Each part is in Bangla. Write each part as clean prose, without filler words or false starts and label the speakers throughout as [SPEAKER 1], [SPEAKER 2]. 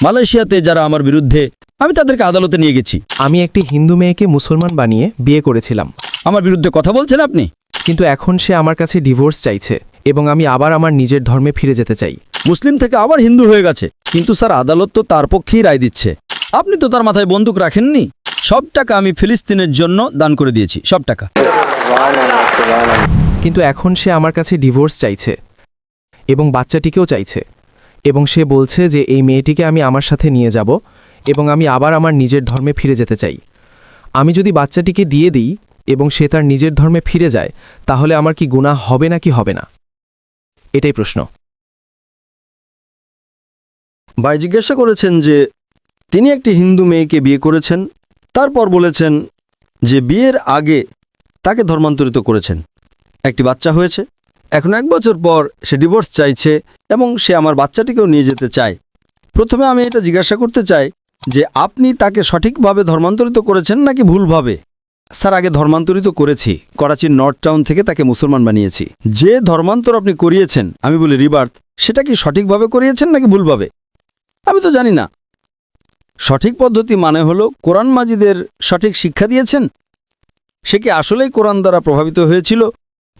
[SPEAKER 1] মালয়েশিয়াতে যারা আমার বিরুদ্ধে, আমি তাদেরকে আদালতে নিয়ে গেছি।
[SPEAKER 2] আমি একটি হিন্দু মেয়েকে মুসলমান বানিয়ে বিয়ে করেছিলাম,
[SPEAKER 1] আমার বিরুদ্ধে কথা বলছেন আপনি?
[SPEAKER 2] কিন্তু এখন সে আমার কাছে ডিভোর্স চাইছে এবং আমি আবার আমার নিজের ধর্মে ফিরে যেতে চাই।
[SPEAKER 1] মুসলিম থেকে আবার হিন্দু হয়ে গেছে, কিন্তু স্যার আদালত তো তার পক্ষেই রায় দিচ্ছে। আপনি তো তার মাথায় বন্দুক রাখেননি। সব টাকা আমি ফিলিস্তিনের জন্য দান করে দিয়েছি, সব টাকা।
[SPEAKER 2] কিন্তু এখন সে আমার কাছে ডিভোর্স চাইছে এবং বাচ্চাটিকেও চাইছে, এবং সে বলছে যে এই মেয়েটিকে আমি আমার সাথে নিয়ে যাব এবং আমি আবার আমার নিজের ধর্মে ফিরে যেতে চাই। আমি যদি বাচ্চাটিকে দিয়ে দিই এবং সে তার নিজের ধর্মে ফিরে যায়, তাহলে আমার কি গুনাহ হবে নাকি হবে না? এটাই প্রশ্ন।
[SPEAKER 3] ভাই জিজ্ঞাসা করেছেন যে তিনি একটি হিন্দু মেয়েকে বিয়ে করেছেন, তারপর বলেছেন যে বিয়ের আগে তাকে ধর্মান্তরিত করেছেন, একটি বাচ্চা হয়েছে, এখন 1 বছর পর সে ডিভোর্স চাইছে এবং সে আমার বাচ্চাটিকেও নিয়ে যেতে চায়। প্রথমে আমি এটা জিজ্ঞাসা করতে চাই যে আপনি তাকে সঠিকভাবে ধর্মান্তরিত করেছেন নাকি ভুলভাবে? স্যার, আগে ধর্মান্তরিত করেছি। করাচির নর্থ টাউন থেকে তাকে মুসলমান বানিয়েছি। যে ধর্মান্তর আপনি করিয়েছেন, আমি বলি রিবার্থ, সেটা কি সঠিকভাবে করিয়েছেন নাকি ভুলভাবে? আমি তো জানি না। সঠিক পদ্ধতি মানে হলো কোরআন মাজিদের সঠিক শিক্ষা দিয়েছেন। সে কি আসলেই কোরআন দ্বারা প্রভাবিত হয়েছিল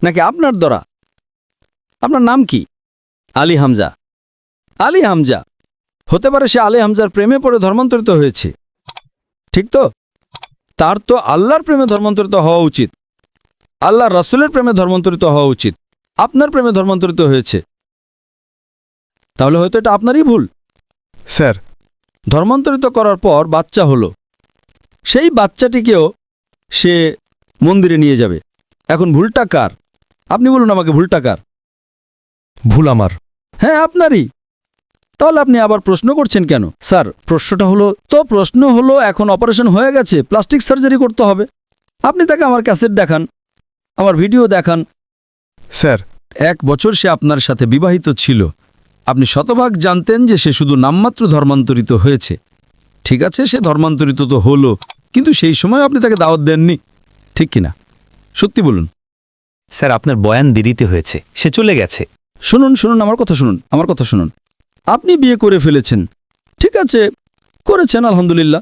[SPEAKER 3] নাকি আপনার দ্বারা? আপনার নাম কি? আলী হামজা। আলী হামজা হতে পারে সে আলী হামজার প্রেমে পড়ে ধর্মান্তরিত হয়েছে, ঠিক তো? তার তো আল্লাহর প্রেমে ধর্মান্তরিত হওয়া উচিত, আল্লাহর রাসূলের প্রেমে ধর্মান্তরিত হওয়া উচিত। আপনার প্রেমে ধর্মান্তরিত হয়েছে, তাহলে হয়তো এটা আপনারই ভুল।
[SPEAKER 2] স্যার,
[SPEAKER 3] ধর্মান্তরিত করার পর বাচ্চা হলো, সেই বাচ্চাটিকেও সে মন্দিরে নিয়ে যাবে। এখন ভুলটা কার? আপনি বলুন আমাকে, ভুলটা কার?
[SPEAKER 2] ভুল আমার।
[SPEAKER 3] হ্যাঁ, আপনারই। তাহলে আপনি আবার প্রশ্ন করছেন কেন? স্যার, প্রশ্ন হলো এখন অপারেশন হয়ে গেছে, প্লাস্টিক সার্জারি করতে হবে। আপনি তাকে আমার ক্যাসেট দেখান, আমার ভিডিও দেখান।
[SPEAKER 2] স্যার,
[SPEAKER 1] 1 বছর সে আপনার সাথে বিবাহিত ছিল, আপনি শতভাগ জানতেন যে সে শুধু নামমাত্র ধর্মান্তরিত হয়েছে। ঠিক আছে, সে ধর্মান্তরিত তো হলো, কিন্তু সেই সময় আপনি তাকে দাওয়াত দেননি, ঠিক কিনা? সত্যি বলুন।
[SPEAKER 4] স্যার, আপনার বয়ান দেরিতে হয়েছে, সে চলে গেছে।
[SPEAKER 3] শুনুন, আমার কথা শুনুন। আপনি বিয়ে করে ফেলেছেন, ঠিক আছে, করেছেন, আলহামদুলিল্লাহ।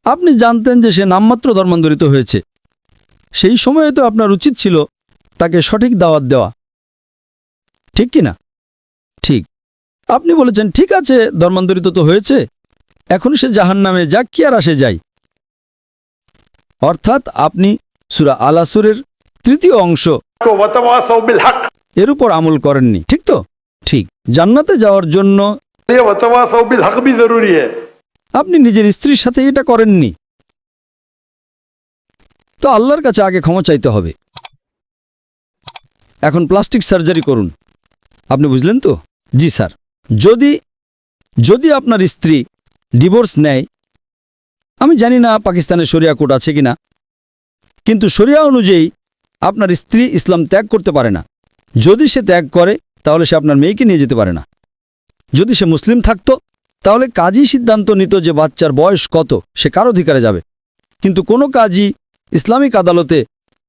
[SPEAKER 3] আপনি জানতেন যে সে নামমাত্র ধর্মান্তরিত হয়েছে। সেই সময়ে তো আপনার উচিত ছিল তাকে সঠিক দাওয়াত দেওয়া, ঠিক কিনা? ঠিক। আপনি বলেছেন ঠিক আছে, ধর্মান্তরিত তো হয়েছে, এখন সে জাহান্নামে যাক, কি আর আসে যায়। অর্থাৎ আপনি সূরা আল আসরের 3য় অংশ এর উপর আমল করেননি, ঠিক তো? ঠিক। জান্নাতে যাওয়ার জন্য আপনি নিজের স্ত্রীর সাথে এটা করেননি, তো আল্লাহর কাছে আগে ক্ষমা চাইতে হবে। এখন প্লাস্টিক সার্জারি করুন। আপনি বুঝলেন তো? জি স্যার। যদি আপনার স্ত্রী ডিভোর্স নেয়, আমি জানি না পাকিস্তানের শরিয়া কোড আছে কিনা, কিন্তু শরিয়া অনুযায়ী আপনার স্ত্রী ইসলাম ত্যাগ করতে পারে না। যদি সে ত্যাগ করে, তাহলে সে আপনার মেয়েকে নিয়ে যেতে পারে না। যদি সে মুসলিম থাকতো, তাহলে কাজী সিদ্ধান্ত নিত যে বাচ্চার বয়স কত, সে কার অধিকারে যাবে। কিন্তু কোনো কাজী ইসলামিক আদালতে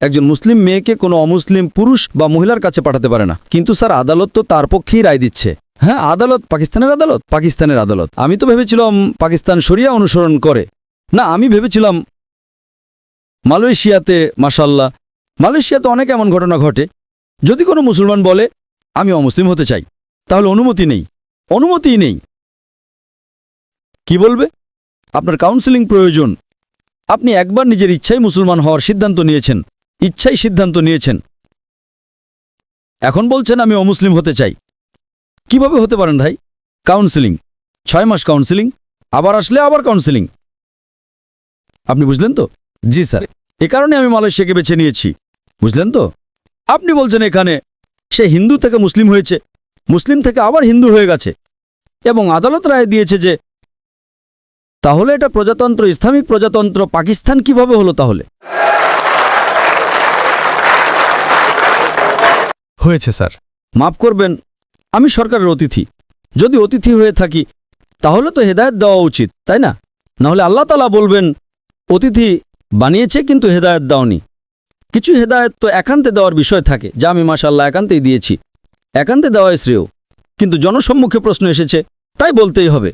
[SPEAKER 3] একজন মুসলিম মেয়েকে কোনো অমুসলিম পুরুষ বা মহিলার কাছে পাঠাতে পারে না। কিন্তু স্যার, আদালত তো তার পক্ষেই রায় দিচ্ছে। হ্যাঁ, আদালত পাকিস্তানের আদালত। আমি তো ভেবেছিলাম পাকিস্তান শরিয়া অনুসরণ করে। না, আমি ভেবেছিলাম মালয়েশিয়াতে, মাশাআল্লাহ, মালয়েশিয়াতে অনেক এমন ঘটনা ঘটে। যদি কোনো মুসলমান বলে আমি অমুসলিম হতে চাই, তাহলে অনুমতিই নেই। কি বলবে? আপনার কাউন্সেলিং প্রয়োজন। আপনি একবার নিজের ইচ্ছায় মুসলমান হওয়ার সিদ্ধান্ত নিয়েছেন, এখন বলছেন আমি অমুসলিম হতে চাই। কিভাবে হতে পারেন ভাই? কাউন্সেলিং, 6 মাস কাউন্সেলিং, আবার আসলে আবার কাউন্সেলিং। আপনি বুঝলেন তো? জি স্যার, এ কারণে আমি মালয়েশিয়াকে বেছে নিয়েছি, বুঝলেন তো? আপনি বলছেন এখানে সে হিন্দু থেকে মুসলিম হয়েছে, মুসলিম থেকে আবার হিন্দু হয়ে গেছে, এবং আদালত রায় দিয়েছে যে, তাহলে এটা প্রজাতন্ত্র, ইসলামিক প্রজাতন্ত্র পাকিস্তান কিভাবে হলো তাহলে?
[SPEAKER 2] হয়েছে স্যার।
[SPEAKER 3] মাফ করবেন, আমি সরকারের অতিথি। যদি অতিথি হয়ে থাকি, তাহলে তো হেদায়েত দেওয়া উচিত, তাই না? নাহলে আল্লাহ তাআলা বলবেন অতিথি বানিয়েছে কিন্তু হেদায়েত দাওনি। কিছু হেদায়েত তো একান্তে দেওয়ার বিষয় থাকে, যা আমি মাশাআল্লাহ একান্তেই দিয়েছি। একান্তে দেওয়াই শ্রেয়, কিন্তু জনসম্মুখে প্রশ্ন এসেছে, তাই বলতেই হবে।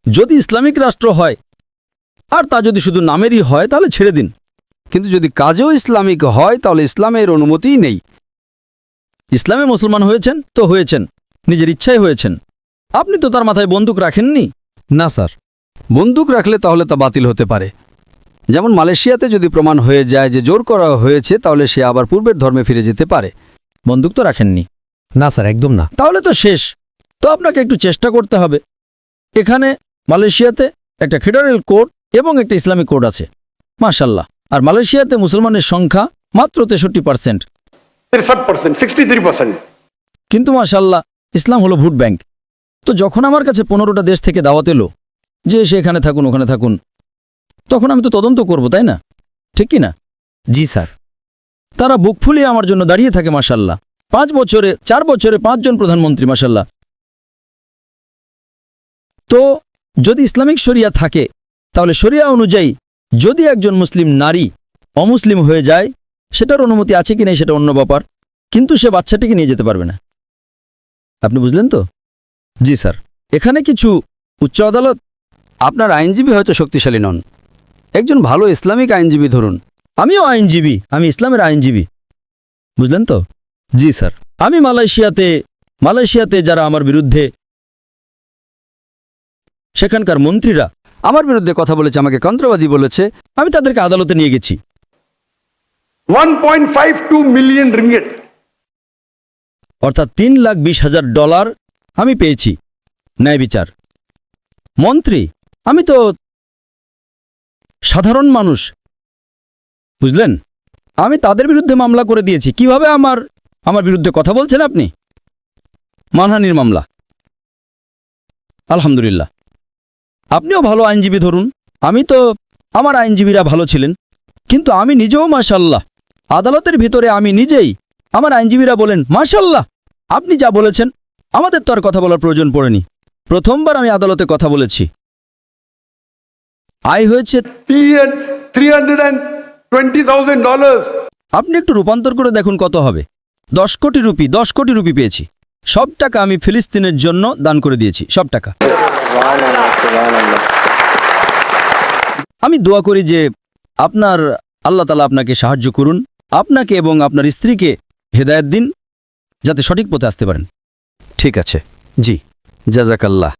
[SPEAKER 1] যদি ইসলামিক রাষ্ট্র হয় আর তা যদি শুধু নামেরই হয় তাহলে ছেড়ে দিন, কিন্তু যদি কাজেও ইসলামিক হয় তাহলে ইসলামের অনুমতিই নেই। ইসলামে মুসলমান হয়েছেন তো হয়েছেন, নিজের ইচ্ছায় হয়েছেন। আপনি তো তার মাথায় বন্দুক রাখেননি।
[SPEAKER 5] না স্যার।
[SPEAKER 1] বন্দুক রাখলে তাহলে তা বাতিল হতে পারে। যেমন মালয়েশিয়াতে যদি প্রমাণ হয়ে যায় যে জোর করা হয়েছে, তাহলে সে আবার পূর্বের ধর্মে ফিরে যেতে পারে। বন্দুক তো রাখেননি,
[SPEAKER 5] না স্যার, একদম না।
[SPEAKER 1] তাহলে তো শেষ। তো আপনাকে একটু চেষ্টা করতে হবে। এখানে মালয়েশিয়াতে একটা ফেডারেল কোড এবং একটা ইসলামিক কোড আছে, মাশাল্লাহ। আর মালয়েশিয়াতে মুসলমানের সংখ্যা মাত্র 63%।
[SPEAKER 6] 63%, 63%.
[SPEAKER 1] কিন্তু মাশাল্লাহ ইসলাম হলো ভোট ব্যাংক। তো যখন আমার কাছে 15টা দেশ থেকে দাওয়াত এলো যে সে এখানে থাকুন ওখানে থাকুন, তখন আমি তো তদন্ত করব, তাই না? ঠিক কি না?
[SPEAKER 5] জি স্যার।
[SPEAKER 1] তারা বুক ফুলিয়ে আমার জন্য দাঁড়িয়ে থাকে মাশাল্লাহ। 4 বছরে 5 জন প্রধানমন্ত্রী মাশাল্লাহ। তো যদি ইসলামিক শরিয়া থাকে তাহলে শরিয়া অনুযায়ী যদি একজন মুসলিম নারী অমুসলিম হয়ে যায়, সেটার অনুমতি আছে কি নেই সেটা অন্য ব্যাপার, কিন্তু সে বাচ্চাটিকে নিয়ে যেতে পারবে না। আপনি বুঝলেন তো? জি স্যার। এখানে কিছু উচ্চ আদালত, আপনার আইনজীবী হয়তো শক্তিশালী নন, একজন ভালো ইসলামিক আইনজীবী ধরুন। আমিও আইনজীবী, আমি ইসলামের আইনজীবী, বুঝলেন তো? জি স্যার। আমি মালয়েশিয়াতে যারা আমার বিরুদ্ধে, সেখানকার মন্ত্রীরা আমার বিরুদ্ধে কথা বলেছে, আমাকে কন্ত্রবাদী বলেছে, আমি তাদেরকে আদালতে নিয়ে গেছি।
[SPEAKER 6] 1.52 million ringgit.
[SPEAKER 1] অর্থাৎ $3,20,000 আমি পেয়েছি ন্যায় বিচার। মন্ত্রী, আমি তো সাধারণ মানুষ, বুঝলেন? আমি তাদের বিরুদ্ধে মামলা করে দিয়েছি। কিভাবে আমার বিরুদ্ধে কথা বলছেন আপনি? মানহানির মামলা। আলহামদুলিল্লাহ। আপনিও ভালো আইনজীবী ধরুন। আমার আইনজীবীরা ভালো ছিলেন, কিন্তু আমি নিজেও মাশাল্লাহ আদালতের ভিতরে আমি নিজেই, আমার আইনজীবীরা বলেন মাশাল্লাহ আপনি যা বলেছেন আমাদের তো আর কথা বলার প্রয়োজন পড়েনি। প্রথমবার আমি আদালতে কথা বলেছি, আয় হয়েছে
[SPEAKER 6] $320,000.
[SPEAKER 1] আপনি একটু রূপান্তর করে দেখুন কত হবে। 10 কোটি রুপি পেয়েছি। সব টাকা আমি ফিলিস্তিনের জন্য দান করে দিয়েছি, সব টাকা। আমি দোয়া করি যে আল্লাহ তাআলা আপনাকে সাহায্য করুন, আপনাকে এবং আপনার স্ত্রীকে হেদায়েত দিন যাতে সঠিক পথে আসতে পারেন। ঠিক আছে, জি, জাযাকাল্লাহ।